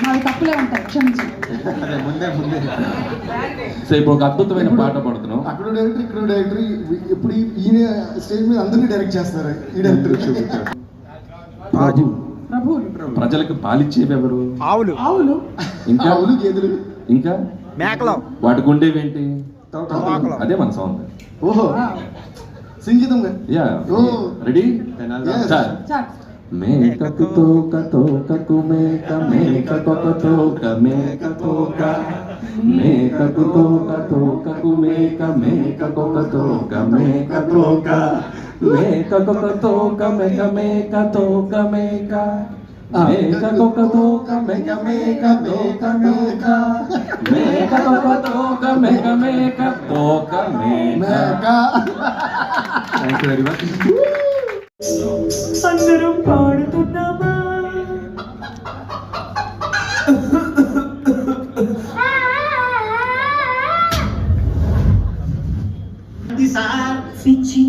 మావి తప్పులే ఉంటాయి, క్షమించండి. అదే ముందే సో ఇప్పుడు ఒక అద్భుతమైన పాట పాడుతున్నాం. అక్కడ డైరెక్టర్ ఇక్కడ డైరెక్టర్ ఇప్పుడు ఈయన స్టేజ్ మీద అందరినీ డైరెక్ట్ చేస్తారు ఈ డైరెక్టర్. ప్రభువులు, ప్రజలకు పాలిచ్చేవి ఎవరు? ఆవులు, ఇంకా ఆవులు గేదెలు ఇంకా మేకలు, వాటికి ఉండేవేంటి? అదే మన సాంగ్. ఓహో సంగీతంగా యా ఓ. Ready Yes. సార్. చాట్. మేకకు తోక తోకకు మేక మేకకొక తోక మేక తోక మేకకు తోక తోకకు మేక మేకకొక తోక మేక తోక మేకకొక తోక మేక మేక తోక మేక మేకకొక తోక మేక మేక తోక మేక మేకకొక తోక మేక మేక తోక మేక. Thank you very much. అందరం పాడుతున్నామా? పిచ్చి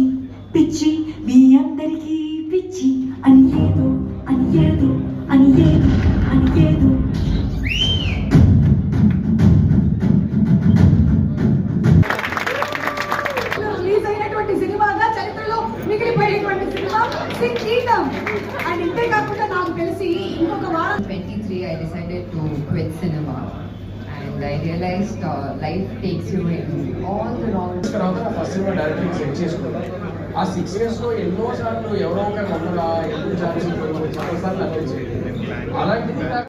పిచ్చి మీ అందరికీ పిచ్చి అని ఏదో అని ఏదో అని ఏదో అని ఏదో రిలీజ్ అయినటువంటి సినిమాగా చరిత్రలో మిగిలిపోయినటువంటి సినిమా సింగీతం. అండ్ ఇంతే కాకుండా నాకు తెలిసి ఇంకొక వారం 23, I decided to quit cinema, and I realized life takes you in all the wrong. తర్వాత ఫస్ట్ సినిమా డైరెక్ట్గా సెట్ చేసుకున్నాను. ఆ 6 yearsలో ఎన్నోసార్లు ఎవరో ఒకరు మమ్మల్ని ఎందుకు ఛాన్స్ చాలాసార్లు అనిపించేది. అలాంటిది నాకు